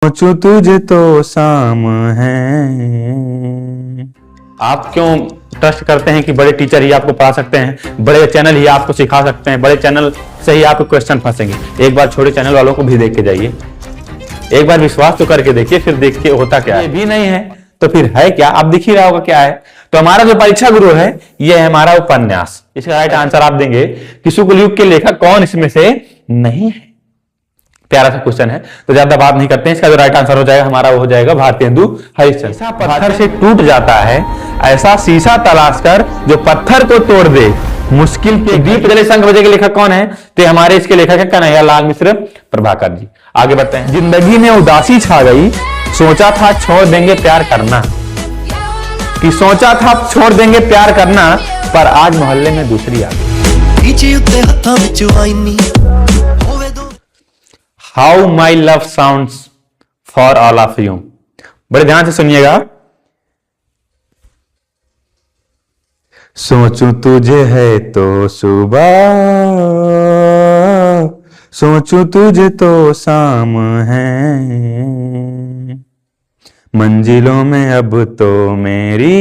सोचूं तुझे तो शाम है। आप क्यों ट्रस्ट करते हैं कि बड़े टीचर ही आपको पढ़ा सकते हैं, बड़े चैनल ही आपको सिखा सकते हैं, बड़े चैनल से ही आपके क्वेश्चन फंसेंगे? एक बार छोटे चैनल वालों को भी देख के जाइए, एक बार विश्वास तो करके देखिए, फिर देखिए होता क्या है। ये भी नहीं है तो फिर है क्या? आप दिख ही रहा होगा क्या है। तो हमारा जो परीक्षा गुरु है ये है हमारा उपन्यास। इसका राइट आंसर आप देंगे कि शुक्ल युग के लेखक कौन इसमें से नहीं है। प्यारा सा क्वेश्चन है, तो ज्यादा बात नहीं करते हैं। इसका जो राइट आंसर हो जाएगा हमारा वो हो जाएगा भारतेंदु हरिश्चंद्र। ऐसा पत्थर से टूट जाता है, ऐसा शीशा तलाश कर जो पत्थर को तोड़ दे, मुश्किल के दीप जले संग बजे के लेखक कौन है? तो हमारे इसके लेखक है कन्हैयालाल मिश्र प्रभाकर जी। आगे बढ़ते हैं। जिंदगी में उदासी छा गई, सोचा था छोड़ देंगे प्यार करना, कि सोचा था छोड़ देंगे प्यार करना, पर आज मोहल्ले में दूसरी आ गई। How my love sounds for all of you. बड़े ध्यान से सुनिएगा। सोचूं तुझे है तो सुबह, सोचूं तुझे तो शाम है, मंजिलों में अब तो मेरी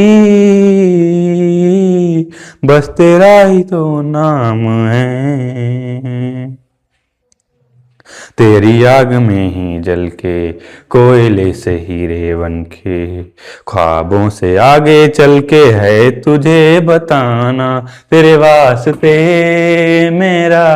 बस तेरा ही तो नाम है। तेरी आग में ही जल के कोयले से हीरे बन के, ख्वाबों से आगे चल के है तुझे बताना, तेरे वास्ते मेरा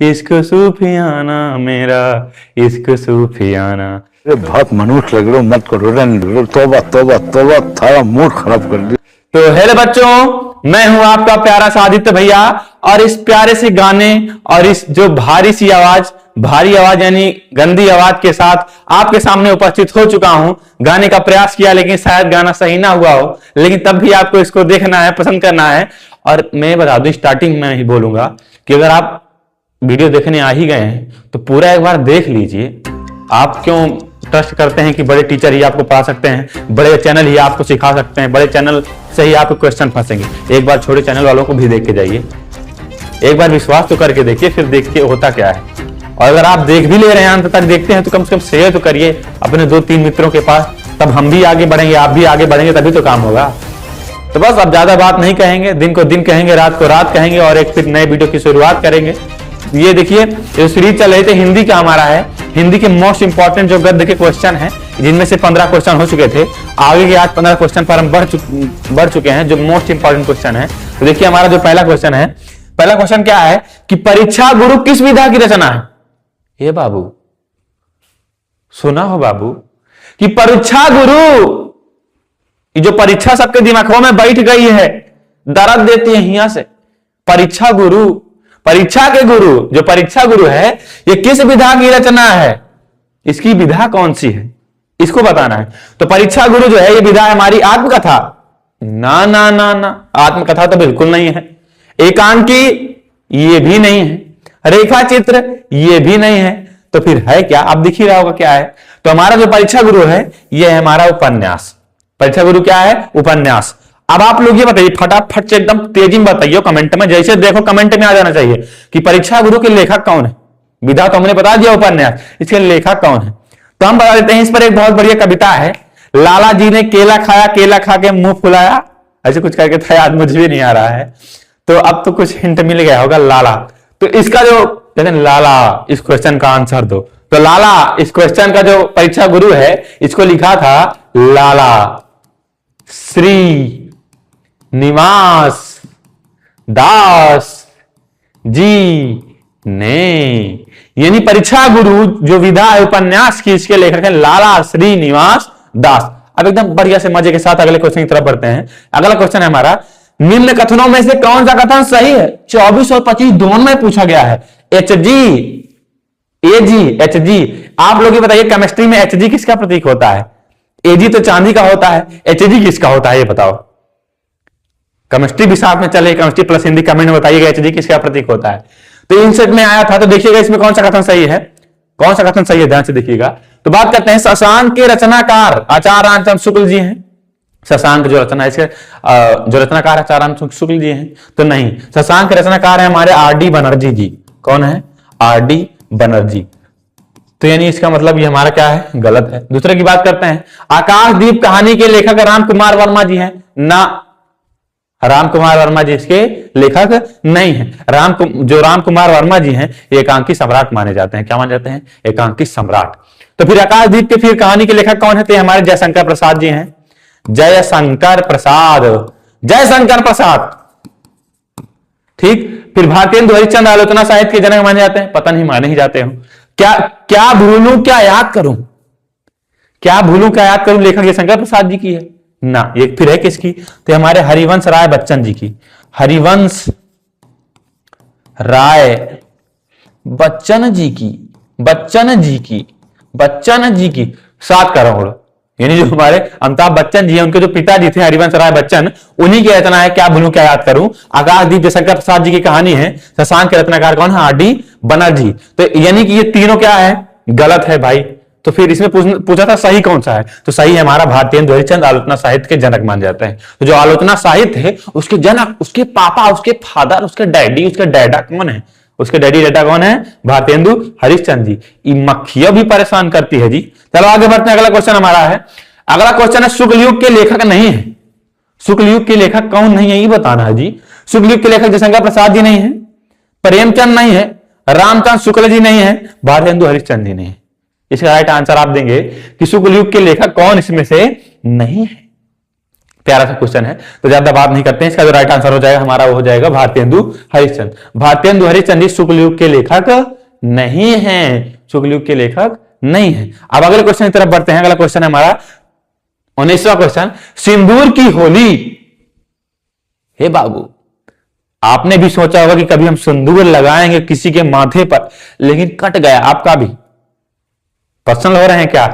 इश्क सूफियाना, मेरा इश्क सूफियाना। बहुत मनुष्य लग रहे हो, मत करो, तौबा तौबा तौबा, थारा मूड खराब कर दिया। तो हेलो बच्चों, मैं हूं आपका प्यारा सा आदित्य भैया, और इस प्यारे से गाने और इस जो भारी सी आवाज, भारी आवाज यानी गंदी आवाज के साथ आपके सामने उपस्थित हो चुका हूं। गाने का प्रयास किया लेकिन शायद गाना सही ना हुआ हो, लेकिन तब भी आपको इसको देखना है, पसंद करना है। और मैं बता दूं, स्टार्टिंग में ही बोलूंगा कि अगर आप वीडियो देखने आ ही गए हैं तो पूरा एक बार देख लीजिए। आप क्यों ट्रस्ट करते हैं कि बड़े टीचर ही आपको पढ़ा सकते हैं, बड़े चैनल ही आपको सिखा सकते हैं, बड़े चैनल से ही आपके क्वेश्चन फंसेंगे? एक बार छोटे चैनल वालों को भी देख के जाइए, एक बार विश्वास तो करके देखिए, फिर देखिए होता क्या है। और अगर आप देख भी ले रहे हैं, अंत तक देखते हैं, तो कम से कम शेयर तो करिए अपने 2-3 मित्रों के पास, तब हम भी आगे बढ़ेंगे, आप भी आगे बढ़ेंगे, तभी तो काम होगा। तो बस अब ज्यादा बात नहीं कहेंगे, दिन को दिन कहेंगे, रात को रात कहेंगे, और एक फिर नए वीडियो की शुरुआत करेंगे। ये देखिए, जो सीरीज चल रही थी हिंदी का हमारा है, हिंदी के मोस्ट इंपॉर्टेंट जो गद्य के क्वेश्चन हैं, जिनमें से 15 क्वेश्चन हो चुके थे, आगे के आज 15 क्वेश्चन पर हम बढ़ चुके हैं, जो मोस्ट इंपॉर्टेंट क्वेश्चन है। तो देखिए हमारा जो पहला क्वेश्चन है, पहला क्वेश्चन क्या है कि परीक्षा गुरु किस विधा की रचना है? ये बाबू सुना हो बाबू कि परीक्षा गुरु, जो परीक्षा सबके दिमागों में बैठ गई है, दर्द देती है यहां से। परीक्षा गुरु, परीक्षा के गुरु, जो परीक्षा गुरु है, ये किस विधा की रचना है? इसकी विधा कौन सी है, इसको बताना है। तो परीक्षा गुरु जो है, ये विधा है हमारी आत्मकथा। ना ना ना ना, आत्मकथा तो बिल्कुल नहीं है। एकांकी, ये भी नहीं है। रेखा चित्र, ये भी नहीं है। तो फिर है क्या? आप दिख ही रहा होगा क्या है। तो हमारा जो परीक्षा गुरु है, ये है हमारा उपन्यास। परीक्षा गुरु क्या है? उपन्यास। अब आप लोग ये बताइए, फटाफट से एकदम तेजी में बताइए कमेंट में, जैसे देखो कमेंट में आ जाना चाहिए कि परीक्षा गुरु के लेखक कौन है। विधा तो हमने बता दिया उपन्यास, इसके लेखक कौन है। तो हम बता देते हैं। इस पर एक बहुत बढ़िया कविता है, लाला जी ने केला खाया, केला खा के मुंह फुलाया, ऐसे कुछ करके था, याद मुझे भी नहीं आ रहा है। तो अब तो कुछ हिंट मिल गया होगा, लाला। तो इसका जो कहते हैं लाला, इस क्वेश्चन का आंसर दो। तो लाला, इस क्वेश्चन का जो परीक्षा गुरु है, इसको लिखा था लाला श्री निवास दास जी ने। यानी परीक्षा गुरु जो विधा है उपन्यास की, इसके लेखक हैं लाला श्रीनिवास दास। अब एकदम बढ़िया से मजे के साथ अगले क्वेश्चन की तरफ बढ़ते हैं। अगला क्वेश्चन है हमारा, निम्न कथनों में से कौन सा कथन सही है? 24 और 25 दोनों में पूछा गया है। HG, AG, HG। आप लोग ये बताइए, केमिस्ट्री में HG किसका प्रतीक होता है? AG तो चांदी का होता है, HG किसका होता है ये बताओ। केमिस्ट्री भी साथ में चले, केमिस्ट्री प्लस हिंदी कमेंट में बताइएगा HG किसका प्रतीक होता है। तो इन सेट में आया था, तो देखिएगा इसमें कौन सा कथन सही है, कौन सा कथन सही है, ध्यान से देखिएगा। तो बात करते हैं, शशांक के रचनाकार आचार्य रामचंद्र शुक्ल जी हैं। शशांक जो रचना, इसके जो रचनाकार आचार्य रामचंद्र शुक्ल जी हैं? तो नहीं, शशांक के रचनाकार है हमारे RD बनर्जी जी। कौन है? RD बनर्जी। तो यानी इसका मतलब ये हमारा क्या है, गलत है। दूसरे की बात करते हैं, आकाशदीप कहानी के लेखक राम कुमार वर्मा जी हैं ना, राम कुमार वर्मा जी इसके लेखक नहीं है। जो राम कुमार वर्मा जी हैं ये एकांकी सम्राट माने जाते हैं। क्या माने जाते हैं? एकांकी सम्राट। तो फिर आकाशदीप के फिर कहानी के लेखक कौन है? तो हमारे जयशंकर प्रसाद जी हैं। जयशंकर प्रसाद, जयशंकर प्रसाद, ठीक। फिर भारतेंदु हरिश्चंद्र आलोचना साहित्य के जनक माने जाते हैं। पता नहीं, माने ही जाते हो। क्या भूलूं क्या याद करूं, क्या भूलूं क्या याद करूं लेखक जयशंकर प्रसाद जी की है ना। ये फिर है किसकी? तो हमारे हरिवंश राय बच्चन जी की। हरिवंश राय बच्चन जी की, बच्चन जी की, बच्चन जी की 7 करोड़, यानी जो हमारे अमिताभ बच्चन जी हैं उनके जो पिताजी थे हरिवंश राय बच्चन, उन्हीं की रचना है क्या भूलूं क्या याद करूं। आकाशदीप जयशंकर प्रसाद जी की कहानी है। शशांक के रचनाकार कौन है? आर.डी. बनर्जी। तो यानी कि ये तीनों क्या है? गलत है भाई। तो फिर इसमें पूछा था सही कौन सा है, तो सही है हमारा भारतेंदु हरिश्चंद्र आलोचना साहित्य के जनक माने जाते हैं। तो जो आलोचना साहित्य है उसके जनक, उसके पापा, उसके फादर, उसके डैडी, उसके डैडा कौन है? उसके डैडी डेटा कौन है? भारतेंदु हरिश्चंद्र जी। ये मक्खियां भी परेशान करती है जी। चलो आगे बढ़ते हैं। अगला क्वेश्चन हमारा है, अगला क्वेश्चन है शुक्ल युग के लेखक नहीं है। शुक्ल युग के लेखक कौन नहीं है ये बताना है जी। शुक्ल युग के लेखक जयशंकर प्रसाद जी नहीं है, प्रेमचंद नहीं है, रामचंद्र शुक्ल जी नहीं है, भारतेंदु हरिश्चंद्र जी नहीं है। इसका राइट आंसर आप देंगे कि शुक्ल युग के लेखक कौन इसमें से नहीं है। प्यारा सा क्वेश्चन है, तो ज्यादा बात नहीं करते हैं। इसका जो राइट आंसर हो जाएगा हमारा वो हो जाएगा भारतेंदु हरिश्चंद्र। भारतेंदु हरिश्चंद्र शुक्ल युग के लेखक नहीं है, शुक्ल युग के लेखक नहीं है। अब अगले क्वेश्चन की तरफ बढ़ते हैं। अगला क्वेश्चन है हमारा 19वां क्वेश्चन, सिंदूर की होली। हे बाबू, आपने भी सोचा होगा कि कभी हम सिंदूर लगाएंगे किसी के माथे पर, लेकिन कट गया आपका भी। पर्सनल हो रहे हैं क्या?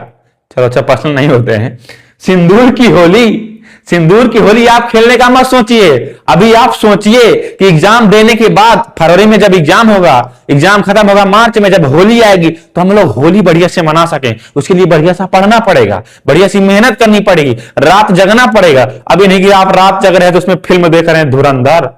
चलो अच्छा, पर्सनल नहीं होते हैं। सिंदूर की होली, सिंदूर की होली आप खेलने का मत सोचिए। अभी आप सोचिए कि एग्जाम देने के बाद फरवरी में जब एग्जाम होगा, एग्जाम खत्म होगा मार्च में, जब होली आएगी तो हम लोग होली बढ़िया से मना सकें। उसके लिए बढ़िया सा पढ़ना पड़ेगा, बढ़िया सी मेहनत करनी पड़ेगी, रात जगना पड़ेगा। अभी नहीं कि आप रात जग रहे हैं तो उसमें फिल्म देख रहे हैं धुरंधर,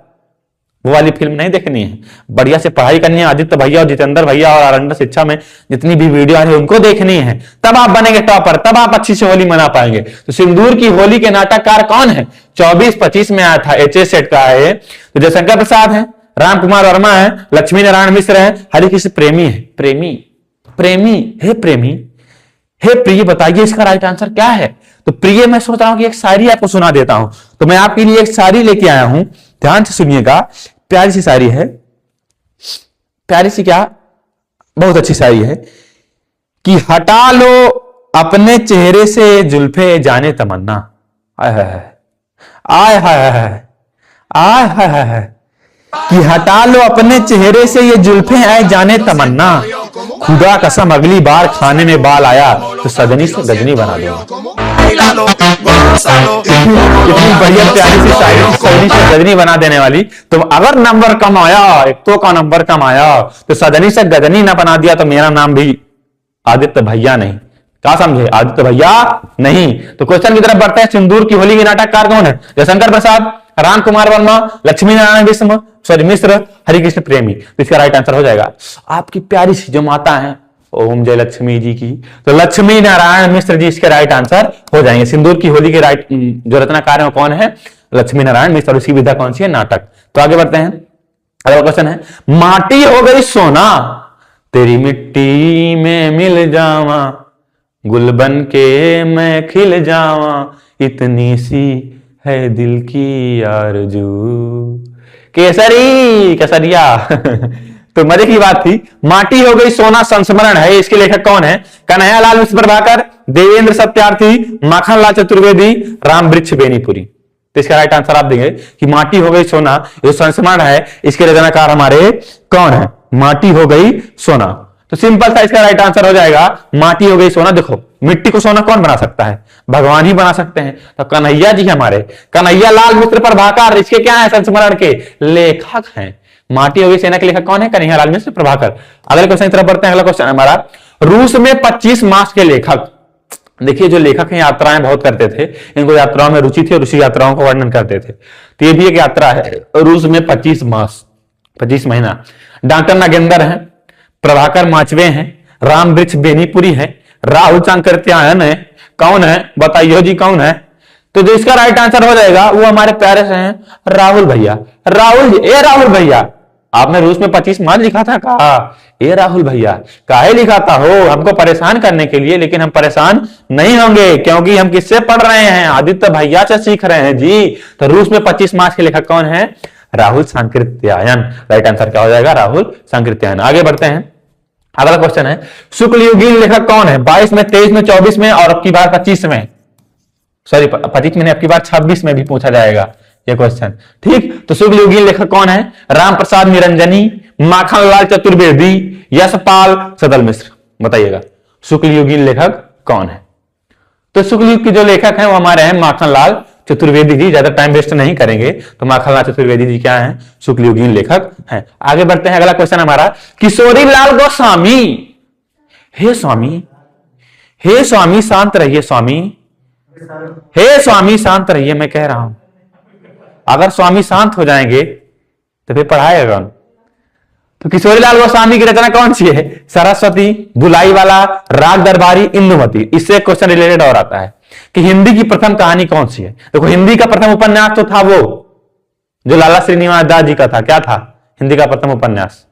वो वाली फिल्म नहीं देखनी है। बढ़िया से पढ़ाई करनी है। आदित्य भैया और जितेंद्र भैया और आरंड शिक्षा में जितनी भी वीडियो आ रही है उनको देखनी है, तब आप बनेंगे टॉपर, तब आप अच्छी से होली मना पाएंगे। तो सिंदूर की होली के नाटककार कौन है? 24-25 में आया था, एच सेट का है। तो जयशंकर प्रसाद है, राम कुमार वर्मा है, लक्ष्मी नारायण मिश्र है, हरिकृष्ण प्रेमी है। प्रेमी, प्रेमी, हे प्रेमी, हे प्रिय, बताइए इसका राइट आंसर क्या है? तो प्रिय मैं सोच रहा हूं कि एक शायरी आपको सुना देता हूं। तो मैं आपके लिए एक शायरी लेके आया हूं, ध्यान से सुनिएगा। प्यारी सी शायरी है, प्यारी सी क्या, बहुत अच्छी शायरी है कि हटा लो अपने चेहरे से जुल्फे जाने तमन्ना। आय हाय हाय, आय हाय हाय, आय हाय हाय, कि हटा लो अपने चेहरे से ये जुल्फे आए जाने तमन्ना। खुदा कसम अगली बार खाने में बाल आया तो सजनी से गजनी बना दूंगा। इतनी बढ़िया प्यारी सी शायरी, सजनी से गजनी बना देने वाली। तो अगर नंबर कम आया, एक तो का नंबर कम आया, तो सजनी से गजनी ना बना दिया तो मेरा नाम भी आदित्य भैया नहीं। क्या समझे? आदित्य भैया नहीं। तो क्वेश्चन की तरफ बढ़ते हैं। सिंदूर की होली के नाटककार कौन है? जयशंकर प्रसाद, राम कुमार वर्मा, लक्ष्मी नारायण मिश्र, हरिकृष्ण प्रेमी। तो इसका राइट आंसर हो जाएगा आपकी प्यारी सी जो माता है ओम जय लक्ष्मी जी की, तो लक्ष्मी नारायण मिश्र जी इसके राइट आंसर हो जाएंगे। सिंदूर की होली के राइट जो रचनाकार है वो कौन है? लक्ष्मी नारायण मिश्र। उसकी विधा कौन सी है? नाटक। तो आगे बढ़ते हैं। अगला क्वेश्चन है, माटी हो गई सोना तेरी मिट्टी में मिल जावा, गुल बन के मैं खिल जावा, इतनी सी है दिल की आरज़ू। केसरी, केसरिया। तो मजे की बात थी। माटी हो गई सोना संस्मरण है, इसके लेखक कौन है? कन्हैयालाल मिश्र प्रभाकर, देवेंद्र सत्यार्थी, माखनलाल चतुर्वेदी, राम वृक्ष बेनीपुरी। तो इसका राइट आंसर आप देंगे कि माटी हो गई सोना जो संस्मरण है, इसके रचनाकार हमारे कौन है? माटी हो गई सोना। तो सिंपल सा इसका राइट आंसर हो जाएगा माटी हो गई सोना। देखो मिट्टी को सोना कौन बना सकता है? भगवान ही बना सकते हैं। तो कन्हैया जी हमारे, कन्हैयालाल मिश्र प्रभाकर इसके क्या है? संस्मरण के लेखक हैं। माटी हो गई सेना के लेखक कौन है? कन्हैयालाल मिश्र प्रभाकर। अगले क्वेश्चन की तरफ बढ़ते हैं। अगला क्वेश्चन है हमारा, रूस में 25 मास के लेखक। देखिए जो लेखक हैं यात्राएं बहुत करते थे, इनको यात्राओं में रुचि थी और उसी यात्राओं का वर्णन करते थे। तो ये भी एक यात्रा है, रूस में 25 मास, 25 महीना। डॉक्टर नागेंद्र हैं, प्रभाकर माचवे हैं, राम वृक्ष बेनीपुरी है, राहुल सांकृत्यायन है, कौन है बताइए जी कौन है? तो जो इसका राइट आंसर हो जाएगा वो हमारे प्यारे से हैं राहुल भैया। राहुल ए राहुल भैया, आपने रूस में 25 मार्च लिखा था, कहा ए राहुल भैया काहे लिखा था हो हमको परेशान करने के लिए, लेकिन हम परेशान नहीं होंगे क्योंकि हम किससे पढ़ रहे हैं? आदित्य भैया से सीख रहे हैं जी। तो रूस में 25 मार्च के लेखक कौन है? राहुल सांकृत्यायन। राइट आंसर क्या हो जाएगा? राहुल सांकृत्यायन। आगे बढ़ते हैं, अगला क्वेश्चन है शुक्लयुगीन लेखक कौन है? 22 में, 23 में, 24 में और अब की बार 25 में, सॉरी 25 में, अब की बार 26 में भी पूछा जाएगा ये क्वेश्चन। ठीक, तो शुक्लयुगीन लेखक कौन है? राम प्रसाद निरंजनी, माखनलाल चतुर्वेदी, यशपाल सदल मिश्र। बताइएगा शुक्लयुगीन लेखक कौन है? तो शुक्लयुग के जो लेखक हैं वो हमारे हैं माखनलाल चतुर्वेदी जी। ज्यादा टाइम वेस्ट नहीं करेंगे, तो माखनलाल चतुर्वेदी जी क्या हैं? शुक्लयुगीन लेखक हैं। आगे बढ़ते हैं, अगला क्वेश्चन हमारा किशोरी लाल गोस्वामी। हे स्वामी, हे स्वामी शांत रहिए स्वामी, हे स्वामी शांत रहिए, मैं कह रहा हूं। अगर स्वामी शांत हो जाएंगे तो फिर पढ़ाएगा कौन? तो किशोरीलाल गोस्वामी की रचना कौन सी है? सरस्वती, बुलाई वाला, राग दरबारी, इंदुमती। इससे क्वेश्चन रिलेटेड और आता है कि हिंदी की प्रथम कहानी कौन सी है? देखो हिंदी का प्रथम उपन्यास तो था वो जो लाला श्रीनिवास दास जी का था। क्या था हिंदी का प्रथम उपन्यास?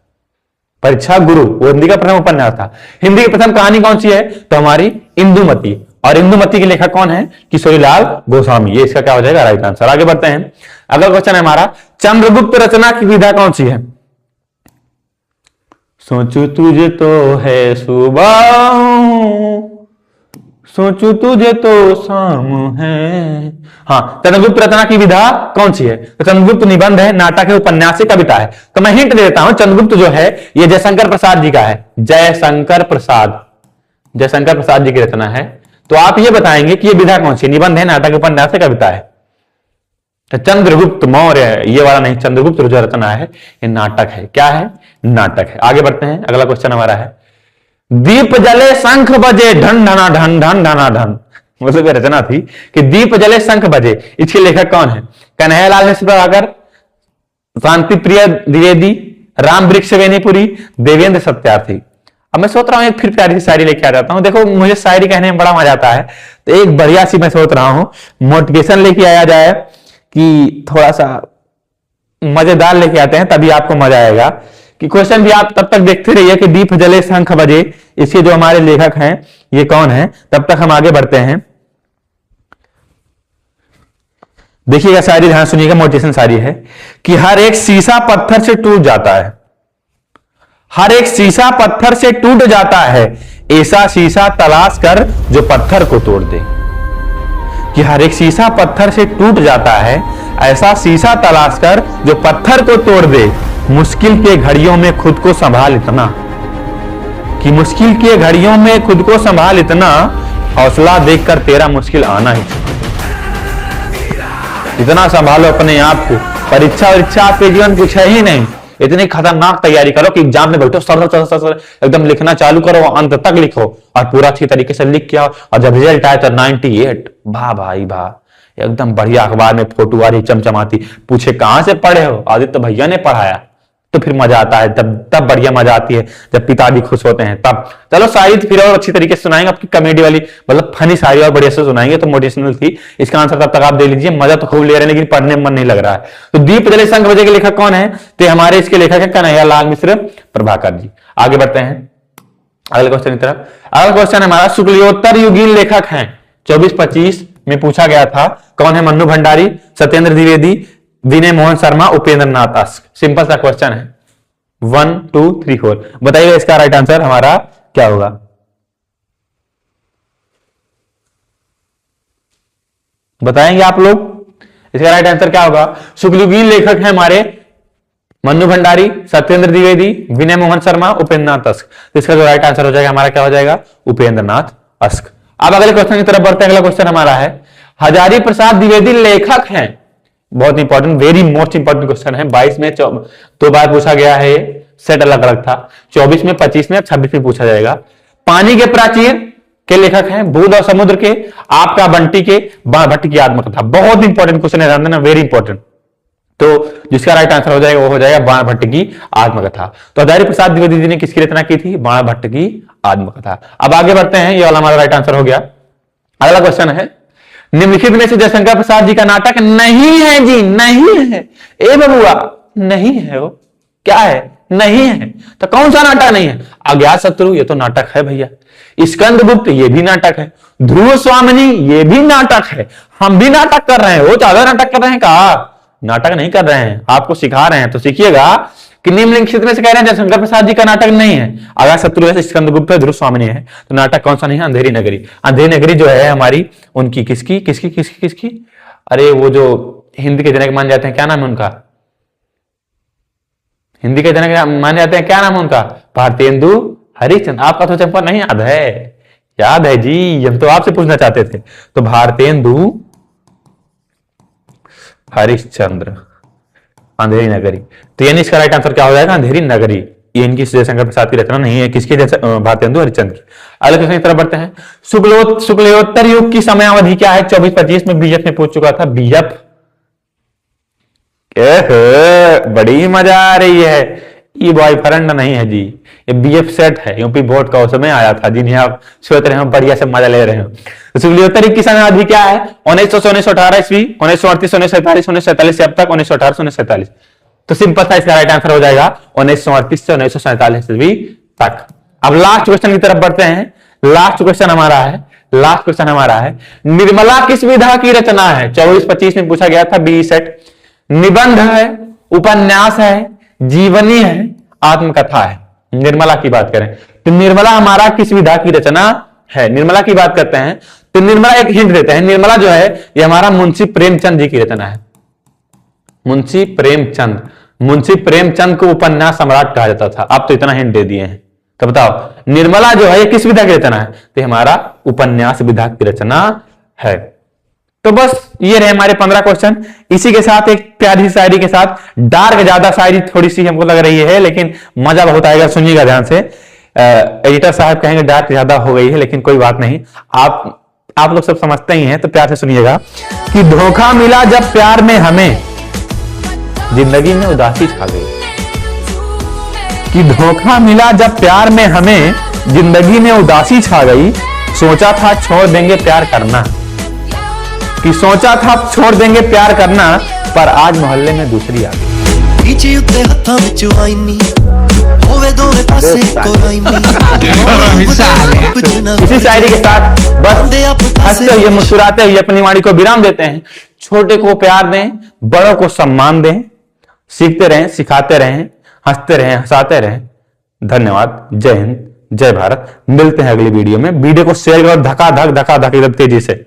परीक्षा गुरु, वो हिंदी का प्रथम उपन्यास था। हिंदी की प्रथम कहानी कौन सी है? तो हमारी इंदुमती। और इंदुमती के लेखक कौन है? किशोरीलाल गोस्वामी। ये इसका क्या हो जाएगा? Right answer. आगे बढ़ते हैं, अगला क्वेश्चन है हमारा चंद्रगुप्त रचना की विधा कौन सी है? सोचू तुझे तो है सुबह, सोचू तुझे तो शाम है। हाँ, चंद्रगुप्त रचना की विधा कौन सी है? तो चंद्रगुप्त निबंध है, नाटक है, उपन्यास है, कविता है। तो मैं हिंट देता हूं, चंद्रगुप्त जो है ये जयशंकर प्रसाद जी का है। जयशंकर प्रसाद, जयशंकर प्रसाद जी की रचना है। तो आप ये बताएंगे कि ये विधा कौन सी? निबंध है, नाटक, उपन्यास है, कविता है? तो चंद्रगुप्त मौर्य, ये वाला नहीं, चंद्रगुप्त जो रचना है ये नाटक है। क्या है? नाटक है। आगे बढ़ते हैं, अगला क्वेश्चन हमारा है दीप जले शंख बजे ढन ढना ढन ढन ढना ढन। मतलब ये रचना थी कि दीप जले शंख बजे। इसके लेखक कौन है? कन्हैयालाल मिश्र प्रभाकर, शांति प्रिय द्विवेदी, राम वृक्ष बेनीपुरी, देवेंद्र सत्यार्थी। अब मैं सोच रहा हूं एक फिर प्यारी सी शायरी लेके आ जाता हूं। देखो मुझे शायरी कहने में बड़ा मजा आता है, तो एक बढ़िया सी मैं सोच रहा हूं मोटिवेशन लेके आया जाए कि थोड़ा सा मजेदार लेके आते हैं, तभी आपको मजा आएगा। कि क्वेश्चन भी आप तब तक देखते रहिए कि दीप जले शंख बजे, इसके जो हमारे लेखक हैं ये कौन है? तब तक हम आगे बढ़ते हैं। देखिएगा शायरी, ध्यान सुनिएगा, मोटिवेशन शायरी है कि हर एक शीशा पत्थर से टूट जाता है, हर एक शीशा पत्थर से टूट जाता है, ऐसा शीशा तलाश कर जो पत्थर को तोड़ दे। कि हर एक शीशा पत्थर से टूट जाता है, ऐसा शीशा तलाश कर जो पत्थर को तोड़ दे। मुश्किल के घड़ियों में खुद को संभाल इतना, कि मुश्किल के घड़ियों में खुद को संभाल इतना, हौसला देखकर तेरा मुश्किल आना ही। इतना संभालो अपने आप को, परीक्षा वरीक्षा आपके जीवन कुछ है ही नहीं। इतनी खतरनाक तैयारी करो कि एग्जाम में बैठो सर एकदम लिखना चालू करो, अंत तक लिखो और पूरा अच्छी तरीके से लिख के आओ। और जब रिजल्ट आए तो 98, वाह भाई वाह, एकदम बढ़िया। अखबार में फोटो आ रही चमचमाती, पूछे कहां से पढ़े हो? आदित्य भैया ने पढ़ाया। तो फिर मजा आता है, तब बढ़िया मजा आती है जब पिताजी खुश होते हैं तब। चलो शायरी फिर और अच्छी तरीके से सुनाएंगे, आपकी कॉमेडी वाली मतलब फनी शायरी और बढ़िया से सुनाएंगे। तो मोटिवेशनल थी, इसका आंसर तब तक आप दे लीजिए। मजा तो खूब ले रहे हैं लेकिन पढ़ने में मन नहीं लग रहा है। तो दीप जले शंख बजे के लेखक कौन है? तो हमारे इसके लेखक है कन्हैयालाल मिश्र प्रभाकर जी। आगे बढ़ते हैं अगले क्वेश्चन की तरफ। अगला क्वेश्चन हमारा शुक्लियोत्तर युगीन लेखक हैं 24-25 में पूछा गया था। कौन है? मन्नू भंडारी, सत्येंद्र द्विवेदी, विनय मोहन शर्मा, उपेंद्र नाथ अस्क। सिंपल सा क्वेश्चन है, 1 2 3 4। बताइए इसका राइट आंसर हमारा क्या होगा? बताएंगे आप लोग इसका राइट आंसर क्या होगा? शुक्लयुगीन लेखक है हमारे मन्नू भंडारी, सत्येंद्र द्विवेदी, विनय मोहन शर्मा, उपेंद्र नाथ अस्क। तो इसका जो राइट आंसर हो जाएगा हमारा क्या हो जाएगा? उपेंद्र नाथ अस्क। अब अगले क्वेश्चन की तरफ बढ़ते हैं। अगला क्वेश्चन हमारा है हजारी प्रसाद द्विवेदी लेखक हैं। बहुत important, very most important question है। 22 में 2 बार पूछा गया है, सेट अलग अलग था। 24 में, 25 में, 26 में पूछा जाएगा। पानी के प्राचीर के लेखक हैं बुध और समुद्र के, आपका बंटी के, बाणभट्ट की आत्मकथा। बहुत इंपॉर्टेंट क्वेश्चन है, ध्यान देना, वेरी इंपॉर्टेंट। तो जिसका राइट आंसर हो जाएगा वो हो जाएगा बाणभट्ट की आत्मकथा। तो हजारी प्रसाद द्विवेदी जी ने किसकी रचना की थी? बाणभट्ट की आत्मकथा। अब आगे बढ़ते हैं, ये वाला हमारा राइट आंसर हो गया। अगला क्वेश्चन है, निम्नलिखित में से जयशंकर प्रसाद जी का नाटक नहीं है जी, नहीं है। ए बबुआ, नहीं है वो, क्या है? नहीं है। तो कौन सा नाटक नहीं है? अज्ञात शत्रु, ये तो नाटक है भैया। स्कंदगुप्त, ये भी नाटक है। ध्रुव स्वामिनी, ये भी नाटक है। हम भी नाटक कर रहे हैं, वो ज्यादा नाटक कर रहे हैं। कहा नाटक नहीं कर रहे हैं, आपको सिखा रहे हैं। तो सीखिएगा कि निम्नलिखित में से कह रहे हैं जयशंकर प्रसाद जी का नाटक नहीं है। अज्ञात शत्रु है, स्कंदगुप्त है, ध्रुव स्वामिनी है। तो नाटक कौन सा नहीं है? अंधेरी नगरी। अंधेरी नगरी जो है हमारी, उनकी किसकी किसकी किसकी किसकी, अरे वो जो हिंदी के जनक मान जाते हैं, क्या नाम है उनका? हिंदी के जनक माने जाते हैं, क्या नाम है उनका? भारतेंदु हरिश्चंद्र। आपका तो चंपा नहीं याद है? याद है जी, हम तो आपसे पूछना चाहते थे। तो भारतेंदु हरिश्चंद्र, अंधेरी नगरी। तो यानी इसका राइट आंसर क्या हो जाएगा? अंधेरी नगरी। ये इनकी जयशंकर प्रसाद की रचना नहीं है, किसकी? भारतेंदु हरिश्चंद्र की। अगले क्वेश्चन की तरफ बढ़ते हैं। शुक्लोत्तर युग की समयावधि क्या है? 24-25 में बीएफ में पूछ चुका था। बीएफ, बड़ी मजा आ रही है। ये बॉयफ्रेंड नहीं है जी, ये बीएफ सेट है। यूपी बोर्ड का उस समय आया था, जिन्हें आप सोच रहे हो बढ़िया से मजा ले रहे हो। तो शुक्लोत्तर युग की समयावधि क्या है? 1900 से 1918 ईस्वी, 1938 1947, 1947 से अब तक 1918 से 1947। तो सिंपल था, इसका राइट आंसर हो जाएगा 1938 से 1947 ईस्वी तक। अब लास्ट क्वेश्चन की तरफ बढ़ते हैं। लास्ट क्वेश्चन हमारा है, निर्मला किस विधा की रचना है? 24-25 में पूछा गया था, बी सेट। निबंध है, उपन्यास है, जीवनी है, आत्मकथा है। निर्मला की बात करें तो निर्मला हमारा किस विधा की रचना है? निर्मला की बात करते हैं तो निर्मला, एक हिंट देते हैं, निर्मला जो है ये हमारा मुंशी प्रेमचंद जी की रचना है। मुंशी प्रेमचंद को उपन्यास सम्राट कहा जाता था। आप तो इतना हिंट दे दिए हैं, तो बताओ निर्मला जो है ये किस विधा की रचना है? तो हमारा उपन्यास विधा की रचना है। तो बस ये रहे हमारे 15 क्वेश्चन। इसी के साथ एक प्यारी सी शायरी के साथ, डार्क ज्यादा शायरी थोड़ी सी हमको लग रही है, लेकिन मजा बहुत आएगा, सुनिएगा ध्यान से। एडिटर साहब कहेंगे डार्क ज्यादा हो गई है, लेकिन कोई बात नहीं, आप लोग सब समझते ही हैं, तो प्यार से सुनिएगा कि धोखा मिला जब प्यार में हमें, जिंदगी में उदासी छा गई। कि धोखा मिला जब प्यार में हमें, जिंदगी में उदासी छा गई। सोचा था छोड़ देंगे प्यार करना, कि सोचा था छोड़ देंगे प्यार करना, पर आज मोहल्ले में दूसरी आ गई। इसी शायरी के साथ बस हंसते हुए मुस्कुराते हुए अपनी वाणी को विराम देते हैं। छोटे को प्यार दें, बड़ों को सम्मान दें, सीखते रहें, सिखाते रहें, हंसते रहें, हंसाते रहें। धन्यवाद। जय हिंद, जय भारत। मिलते हैं अगली वीडियो में। वीडियो को शेयर करो धका धक एकदम तेजी से।